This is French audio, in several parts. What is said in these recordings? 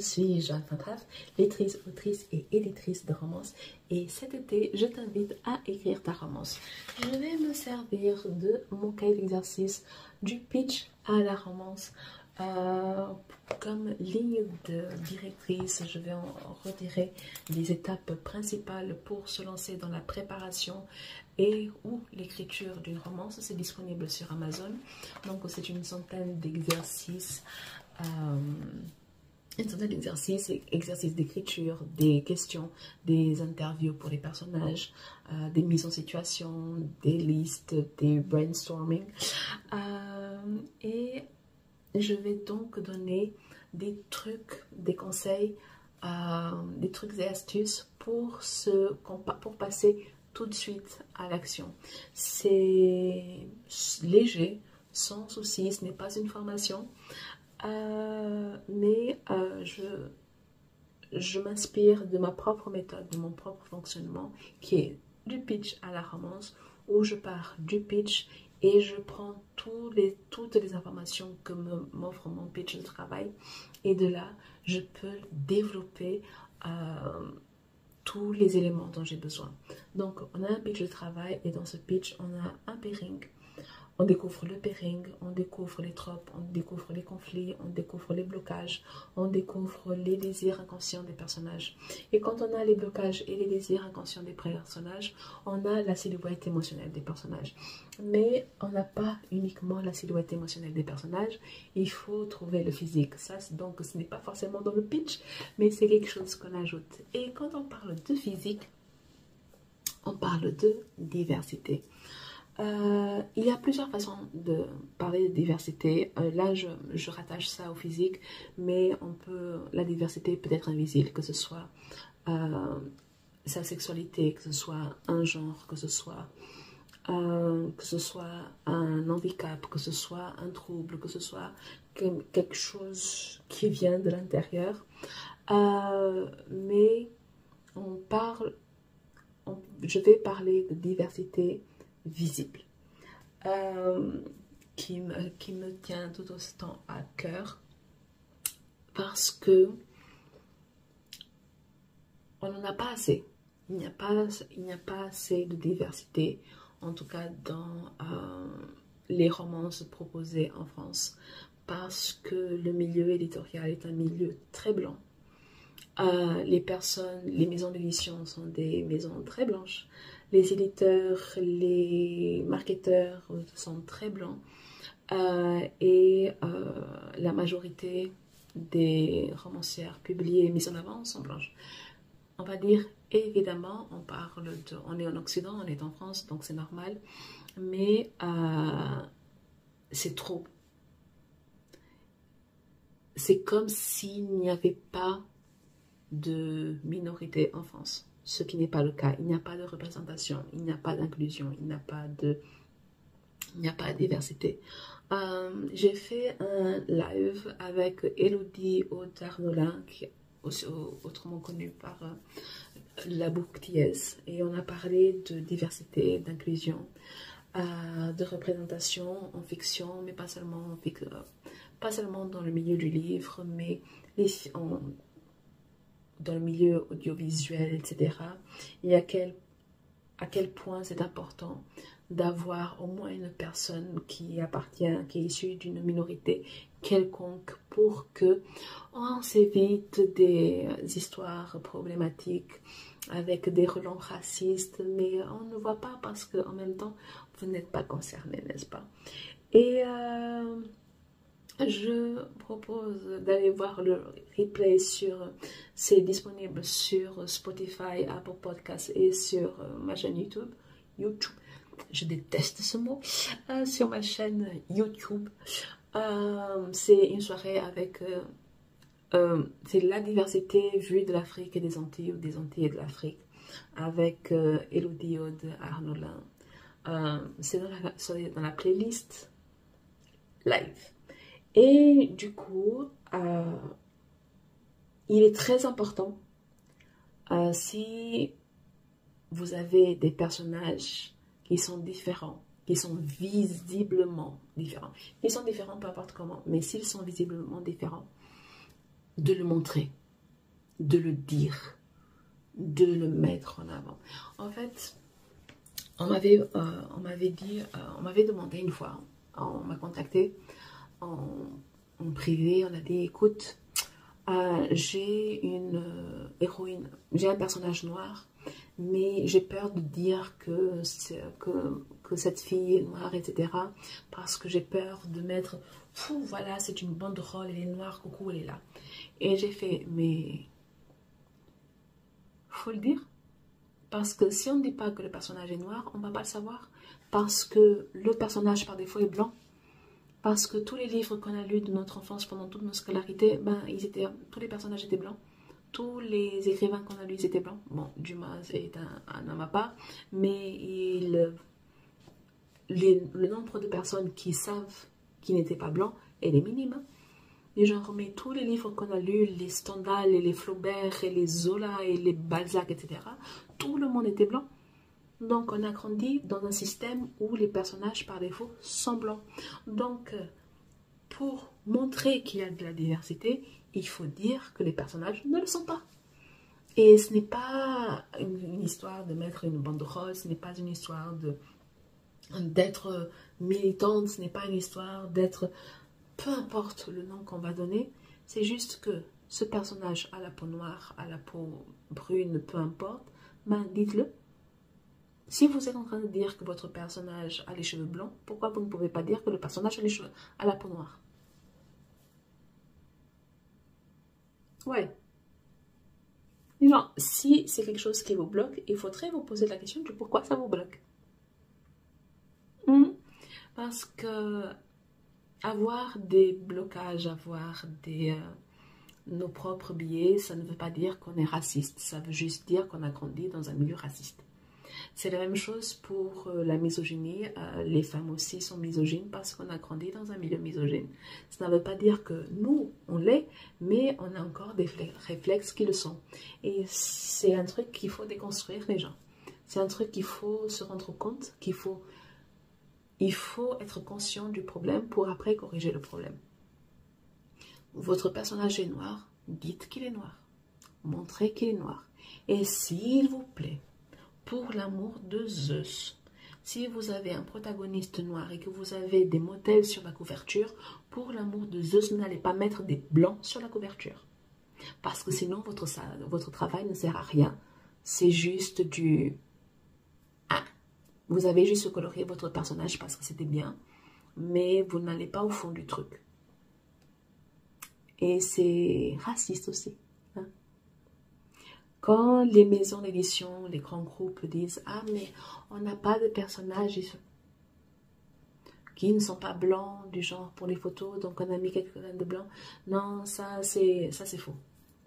suis Joanne Fantraf, lectrice, autrice et éditrice de romances. Et cet été, je t'invite à écrire ta romance. Je vais me servir de mon cahier d'exercice, du pitch à la romance. Comme ligne directrice, je vais en retirer des étapes principales pour se lancer dans la préparation et ou l'écriture d'une romance. C'est disponible sur Amazon. Donc c'est une centaine d'exercices. Exercices d'écriture, des questions, des interviews pour les personnages, des mises en situation, des listes, des brainstorming. Et je vais donc donner des trucs, des conseils, des trucs et astuces pour passer tout de suite à l'action. C'est léger, sans souci, ce n'est pas une formation. Mais je m'inspire de ma propre méthode, de mon propre fonctionnement, qui est du pitch à la romance, où je pars du pitch et je prends toutes les informations que m'offre mon pitch de travail, et de là je peux développer tous les éléments dont j'ai besoin. Donc on a un pitch de travail, et dans ce pitch on a un pairing. On découvre le pairing, on découvre les tropes, on découvre les conflits, on découvre les blocages, on découvre les désirs inconscients des personnages. Et quand on a les blocages et les désirs inconscients des personnages, on a la silhouette émotionnelle des personnages. Mais on n'a pas uniquement la silhouette émotionnelle des personnages, il faut trouver le physique. Ça, donc ce n'est pas forcément dans le pitch, mais c'est quelque chose qu'on ajoute. Et quand on parle de physique, on parle de diversité. Il y a plusieurs façons de parler de diversité. Là, je rattache ça au physique, mais la diversité peut être invisible, que ce soit sa sexualité, que ce soit un genre, que ce soit un handicap, que ce soit un trouble, que ce soit quelque chose qui vient de l'intérieur. Mais je vais parler de diversité visible, qui me tient tout autant à cœur, parce que on n'en a pas assez. Il n'y a pas assez de diversité, en tout cas dans les romances proposées en France, parce que le milieu éditorial est un milieu très blanc. Les maisons d'édition sont des maisons très blanches. Les éditeurs, les marketeurs sont très blancs. La majorité des romancières publiées et mises en avant sont blanches. On va dire, évidemment, on est en Occident, on est en France, donc c'est normal. Mais c'est trop. C'est comme s'il n'y avait pas de minorité en France, ce qui n'est pas le cas. Il n'y a pas de représentation, il n'y a pas d'inclusion, il n'y a pas de diversité. J'ai fait un live avec Elodie Aude-Arnolin, qui est autrement connue par la Book TS, et on a parlé de diversité, d'inclusion, de représentation en fiction, mais pas seulement dans le milieu du livre, mais dans le milieu audiovisuel, etc. Et à quel point c'est important d'avoir au moins une personne qui est issue d'une minorité quelconque, pour que on s'évite des histoires problématiques avec des relents racistes, mais on ne voit pas parce qu'en même temps, vous n'êtes pas concerné, n'est-ce pas? Et je propose d'aller voir le replay c'est disponible sur Spotify, Apple Podcasts et sur ma chaîne YouTube. Je déteste ce mot. Sur ma chaîne YouTube. C'est une soirée avec c'est la diversité vue de l'Afrique et des Antilles, ou des Antilles et de l'Afrique, avec Elodie Aude-Arnolin. C'est dans la playlist live. Et du coup, il est très important, si vous avez des personnages qui sont différents, qui sont visiblement différents peu importe comment, mais s'ils sont visiblement différents, de le montrer. de le dire, de le mettre en avant. En fait, on m'avait demandé une fois, on m'a contacté en privé, on a dit, écoute, j'ai une héroïne, j'ai un personnage noir, mais j'ai peur de dire que cette fille est noire, etc. Parce que j'ai peur de mettre, voilà, c'est une banderole, elle est noire, coucou, elle est là. Et j'ai fait, mais faut le dire. Parce que si on ne dit pas que le personnage est noir, on ne va pas le savoir. Parce que le personnage par défaut est blanc. Parce que tous les livres qu'on a lus de notre enfance pendant toute notre scolarité, ben, tous les personnages étaient blancs. Tous les écrivains qu'on a lus étaient blancs. Bon, Dumas est un homme à part, mais le nombre de personnes qui savent qu'il n'était pas blanc, elle est minime. Et genre, mais tous les livres qu'on a lus, les Stendhal et les Flaubert et les Zola et les Balzac, etc., tout le monde était blanc. Donc, on a grandi dans un système où les personnages, par défaut, sont blancs. Donc, pour montrer qu'il y a de la diversité, il faut dire que les personnages ne le sont pas. Et ce n'est pas une histoire de mettre une banderole, ce n'est pas une histoire d'être militante, ce n'est pas une histoire d'être... Peu importe le nom qu'on va donner, c'est juste que ce personnage à la peau noire, à la peau brune, peu importe, ben dites-le. Si vous êtes en train de dire que votre personnage a les cheveux blancs, pourquoi vous ne pouvez pas dire que le personnage a la peau noire? Ouais. Non, si c'est quelque chose qui vous bloque, il faudrait vous poser la question de pourquoi ça vous bloque. Parce que avoir des blocages, avoir nos propres biais, ça ne veut pas dire qu'on est raciste. Ça veut juste dire qu'on a grandi dans un milieu raciste. C'est la même chose pour la misogynie. Les femmes aussi sont misogynes parce qu'on a grandi dans un milieu misogyne. Ça ne veut pas dire que nous, on l'est, mais on a encore des réflexes qui le sont. Et c'est un truc qu'il faut déconstruire, les gens. C'est un truc qu'il faut se rendre compte, il faut être conscient du problème pour après corriger le problème. Votre personnage est noir, dites qu'il est noir. Montrez qu'il est noir. Et s'il vous plaît, pour l'amour de Zeus, si vous avez un protagoniste noir et que vous avez des modèles sur la couverture, pour l'amour de Zeus, n'allez pas mettre des blancs sur la couverture. Parce que sinon, votre travail ne sert à rien. C'est juste du... Vous avez juste colorié votre personnage parce que c'était bien, mais vous n'allez pas au fond du truc. Et c'est raciste aussi. Hein? Quand les maisons d'édition, les grands groupes disent « Ah, mais on n'a pas de personnages qui ne sont pas blancs, du genre pour les photos, donc on a mis quelques-uns de blanc. » Non, ça c'est faux.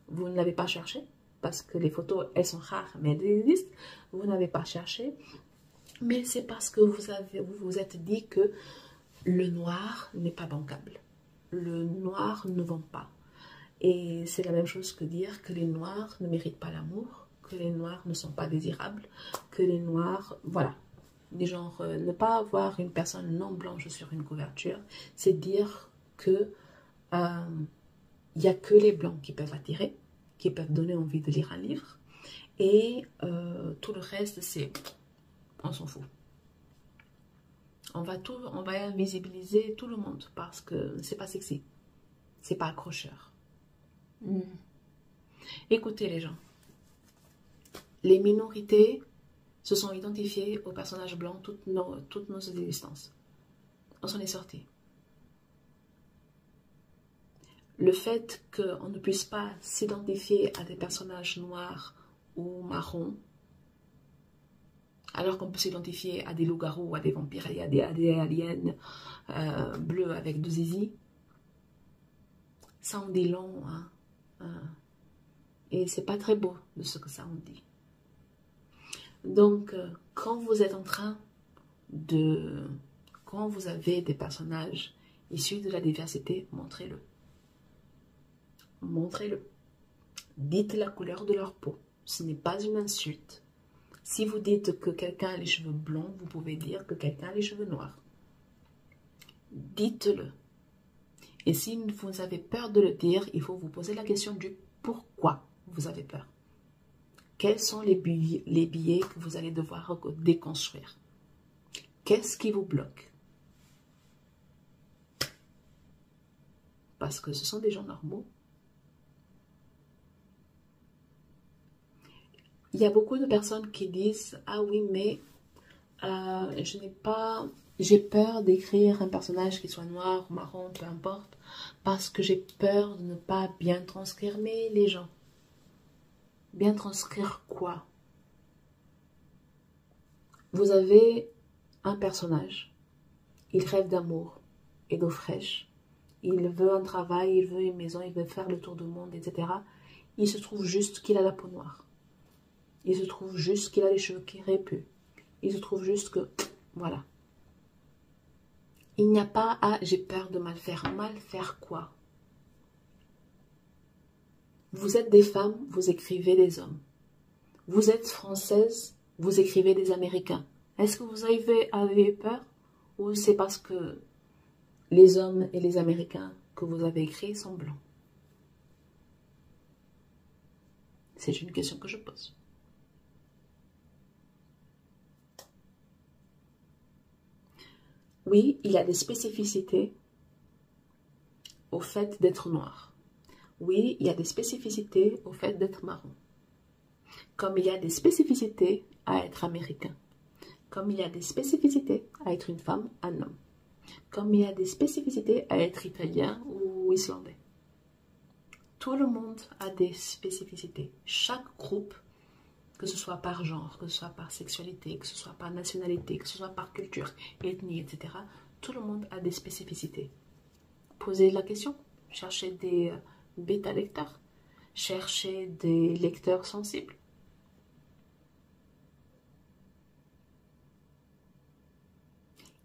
Vous ne l'avez pas cherché, parce que les photos, elles sont rares, mais elles existent. Vous n'avez pas cherché. Mais c'est parce que vous vous êtes dit que le noir n'est pas bancable. Le noir ne vend pas. Et c'est la même chose que dire que les noirs ne méritent pas l'amour, que les noirs ne sont pas désirables, que les noirs... Voilà. Des genres, ne pas avoir une personne non blanche sur une couverture, c'est dire que il n'y a que les blancs qui peuvent attirer, qui peuvent donner envie de lire un livre. Et tout le reste, c'est... On s'en fout. On va invisibiliser tout le monde parce que c'est pas sexy. C'est pas accrocheur. Écoutez les gens. Les minorités se sont identifiées aux personnages blancs toutes nos existences. On s'en est sorti. Le fait qu'on ne puisse pas s'identifier à des personnages noirs ou marrons, alors qu'on peut s'identifier à des loups-garous, à des vampires, à des aliens bleus avec deux zizi. Ça en dit long, hein. Et c'est pas très beau de ce que ça en dit. Donc, quand vous êtes en train de... Quand vous avez des personnages issus de la diversité, montrez-le. Montrez-le. Dites la couleur de leur peau. Ce n'est pas une insulte. Si vous dites que quelqu'un a les cheveux blonds, vous pouvez dire que quelqu'un a les cheveux noirs. Dites-le. Et si vous avez peur de le dire, il faut vous poser la question du pourquoi vous avez peur? Quels sont les billets que vous allez devoir déconstruire? Qu'est-ce qui vous bloque? Parce que ce sont des gens normaux. Il y a beaucoup de personnes qui disent « Ah oui, mais j'ai peur d'écrire un personnage qui soit noir, marron, peu importe, parce que j'ai peur de ne pas bien transcrire les gens. » Bien transcrire quoi? Vous avez un personnage, il rêve d'amour et d'eau fraîche, il veut un travail, il veut une maison, il veut faire le tour du monde, etc. Il se trouve juste qu'il a la peau noire. Il se trouve juste qu'il a les cheveux qui répus. Il se trouve juste que, voilà. Il n'y a pas à « j'ai peur de mal faire ». Mal faire quoi? Vous êtes des femmes, vous écrivez des hommes. Vous êtes française, vous écrivez des Américains. Est-ce que vous avez peur? Ou c'est parce que les hommes et les Américains que vous avez écrits sont blancs? C'est une question que je pose. Oui, il y a des spécificités au fait d'être noir. Oui, il y a des spécificités au fait d'être marron. Comme il y a des spécificités à être américain. Comme il y a des spécificités à être une femme, un homme. Comme il y a des spécificités à être italien ou islandais. Tout le monde a des spécificités. Chaque groupe, que ce soit par genre, que ce soit par sexualité, que ce soit par nationalité, que ce soit par culture, ethnie, etc. Tout le monde a des spécificités. Posez la question. Cherchez des bêta-lecteurs. Cherchez des lecteurs sensibles.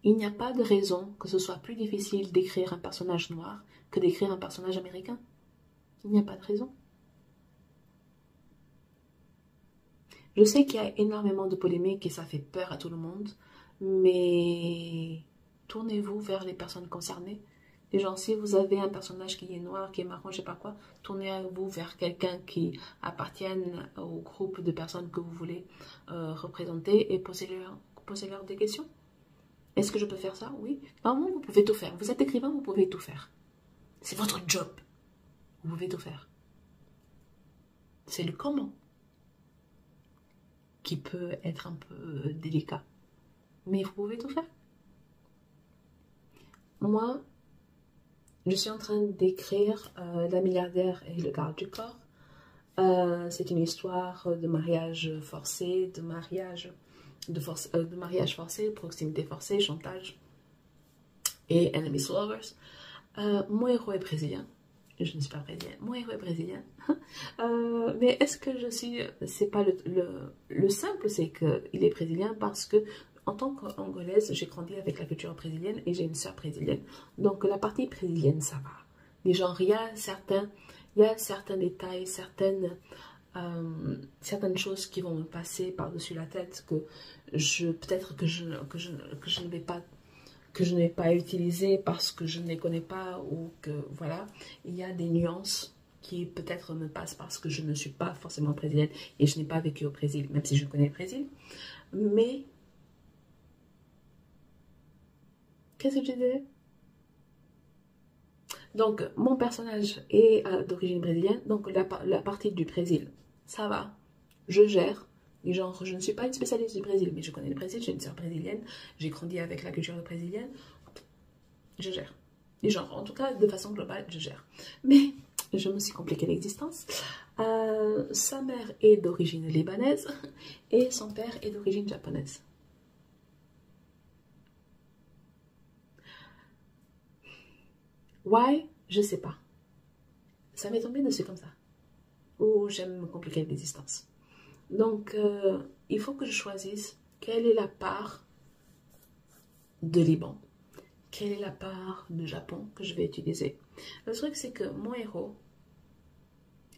Il n'y a pas de raison que ce soit plus difficile d'écrire un personnage noir que d'écrire un personnage américain. Il n'y a pas de raison. Je sais qu'il y a énormément de polémiques et ça fait peur à tout le monde, mais tournez-vous vers les personnes concernées. Les gens, si vous avez un personnage qui est noir, qui est marron, je sais pas quoi, tournez-vous vers quelqu'un qui appartienne au groupe de personnes que vous voulez représenter et posez-leur des questions. Est-ce que je peux faire ça? Oui. Normalement, vous pouvez tout faire. Vous êtes écrivain, vous pouvez tout faire. C'est votre job. Vous pouvez tout faire. C'est le comment qui peut être un peu délicat. Mais vous pouvez tout faire. Moi, je suis en train d'écrire La milliardaire et le garde du corps. C'est une histoire de mariage forcé, de mariage forcé, proximité forcée, chantage et enemies to lovers. Mon héros est brésilien. Je ne suis pas brésilienne. Mon héros est brésilien. Mais est-ce que je suis... C'est pas le simple, c'est qu'il est brésilien parce que en tant qu'angolaise, j'ai grandi avec la culture brésilienne et j'ai une sœur brésilienne. Donc la partie brésilienne, ça va. Les gens, il y a certains détails, certaines choses qui vont me passer par-dessus la tête que peut-être que je ne vais pas utiliser parce que je ne les connais pas ou que voilà, il y a des nuances qui peut-être me passent parce que je ne suis pas forcément brésilienne et je n'ai pas vécu au Brésil, même si je connais le Brésil. Mais qu'est-ce que je disais? Donc mon personnage est d'origine brésilienne, donc la partie du Brésil, ça va, je gère. Et genre, je ne suis pas une spécialiste du Brésil, mais je connais le Brésil, j'ai une sœur brésilienne, j'ai grandi avec la culture brésilienne, je gère. Et genre, en tout cas, de façon globale, je gère. Mais je me suis compliqué l'existence. Sa mère est d'origine libanaise et son père est d'origine japonaise. Why? Je sais pas. Ça m'est tombé dessus comme ça. Ou j'aime me compliquer l'existence. Donc, il faut que je choisisse quelle est la part de Liban, quelle est la part de Japon que je vais utiliser. Le truc, c'est que mon héros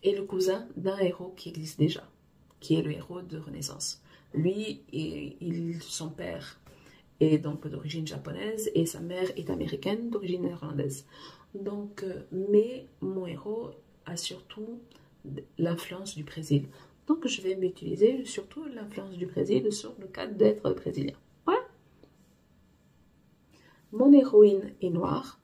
est le cousin d'un héros qui existe déjà, qui est le héros de Renaissance. Lui, son père est donc d'origine japonaise et sa mère est américaine d'origine néerlandaise. Donc, mais mon héros a surtout l'influence du Brésil. Donc, je vais m'utiliser surtout l'influence du Brésil sur le cadre d'être brésilien. Voilà. Mon héroïne est noire.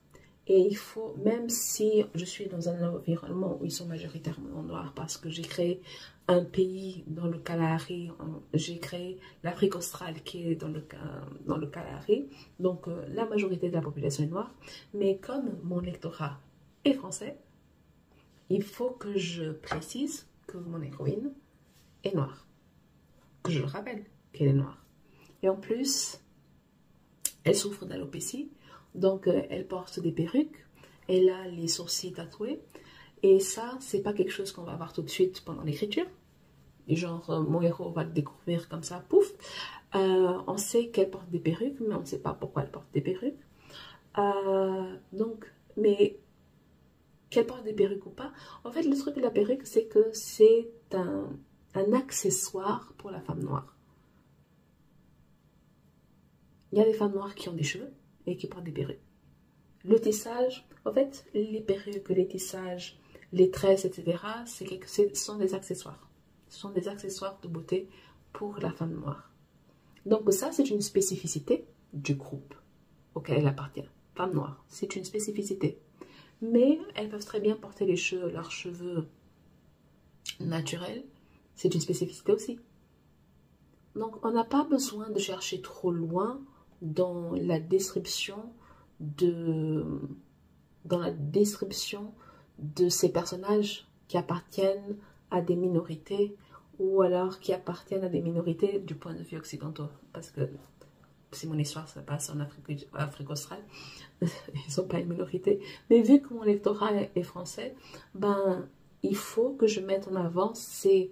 Et il faut, même si je suis dans un environnement où ils sont majoritairement noirs, parce que j'ai créé un pays dans le Kalahari, j'ai créé l'Afrique australe qui est dans le Kalahari, donc la majorité de la population est noire, mais comme mon lectorat est français, il faut que je précise que mon héroïne est noire, que je le rappelle qu'elle est noire. Et en plus, elle souffre d'alopécie. Donc, elle porte des perruques, elle a les sourcils tatoués, et ça, c'est pas quelque chose qu'on va voir tout de suite pendant l'écriture. Genre, mon héros va le découvrir comme ça, pouf. On sait qu'elle porte des perruques, mais on ne sait pas pourquoi elle porte des perruques. Donc, mais qu'elle porte des perruques ou pas, en fait, le truc de la perruque, c'est que c'est un accessoire pour la femme noire. Il y a des femmes noires qui ont des cheveux et qui portent des perruques. Le tissage, en fait, les perruques, les tissages, les tresses, etc., ce sont des accessoires. Ce sont des accessoires de beauté pour la femme noire. Donc ça, c'est une spécificité du groupe auquel elle appartient. Femme noire, c'est une spécificité. Mais elles peuvent très bien porter leurs cheveux naturels. C'est une spécificité aussi. Donc, on n'a pas besoin de chercher trop loin dans la description de ces personnages qui appartiennent à des minorités ou alors qui appartiennent à des minorités du point de vue occidental. Parce que si mon histoire se passe en Afrique australe, ils ne sont pas une minorité. Mais vu que mon lectorat est français, ben, il faut que je mette en avant ces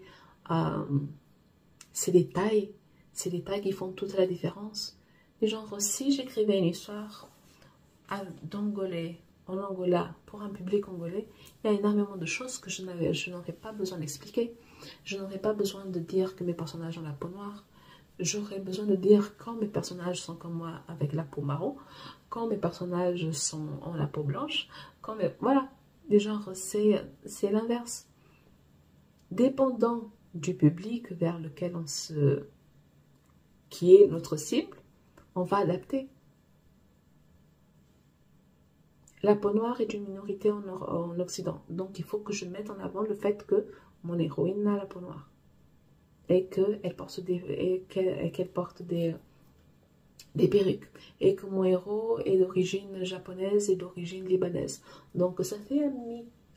détails qui font toute la différence. Et genre, si j'écrivais une histoire en Angola pour un public angolais, il y a énormément de choses que je n'aurais pas besoin d'expliquer. Je n'aurais pas besoin de dire que mes personnages ont la peau noire. J'aurais besoin de dire quand mes personnages sont comme moi avec la peau marron, quand mes personnages ont la peau blanche, voilà, des genres, c'est l'inverse. Dépendant du public vers lequel qui est notre cible, on va adapter. La peau noire est une minorité en Occident, donc il faut que je mette en avant le fait que mon héroïne a la peau noire et qu'elle porte des perruques et que mon héros est d'origine japonaise et d'origine libanaise. Donc ça fait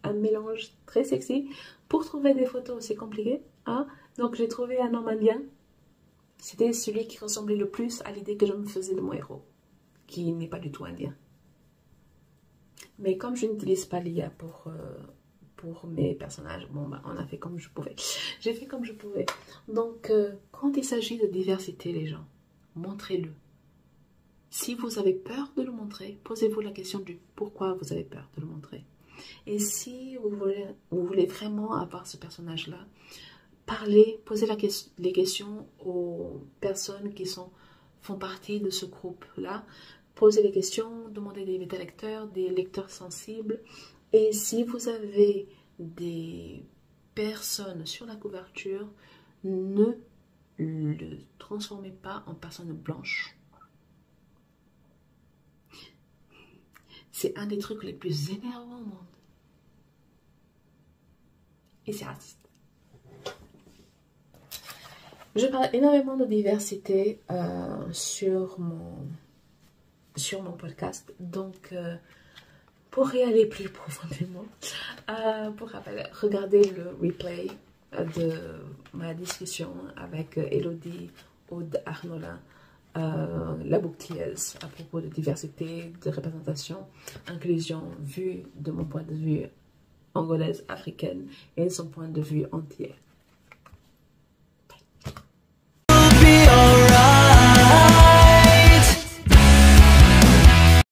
un mélange très sexy. Pour trouver des photos, c'est compliqué, hein? Donc j'ai trouvé un homme indien. C'était celui qui ressemblait le plus à l'idée que je me faisais de mon héros, qui n'est pas du tout indien. Mais comme je n'utilise pas l'IA pour mes personnages, bon, bah, on a fait comme je pouvais. J'ai fait comme je pouvais. Donc, quand il s'agit de diversité, les gens, montrez-le. Si vous avez peur de le montrer, posez-vous la question du pourquoi vous avez peur de le montrer. Et si vous voulez vraiment avoir ce personnage-là, parlez, posez les questions aux personnes qui font partie de ce groupe-là. Posez les questions, demandez des bêta-lecteurs, des lecteurs sensibles. Et si vous avez des personnes sur la couverture, ne le transformez pas en personne blanche. C'est un des trucs les plus énervants au monde. Et c'est raciste. Je parle énormément de diversité sur mon podcast. Donc, pour y aller plus profondément, pour rappel, regardez le replay de ma discussion avec Elodie Aude Arnolin, la bouclièse, à propos de diversité, de représentation, inclusion, vue de mon point de vue angolaise, africaine et son point de vue entier.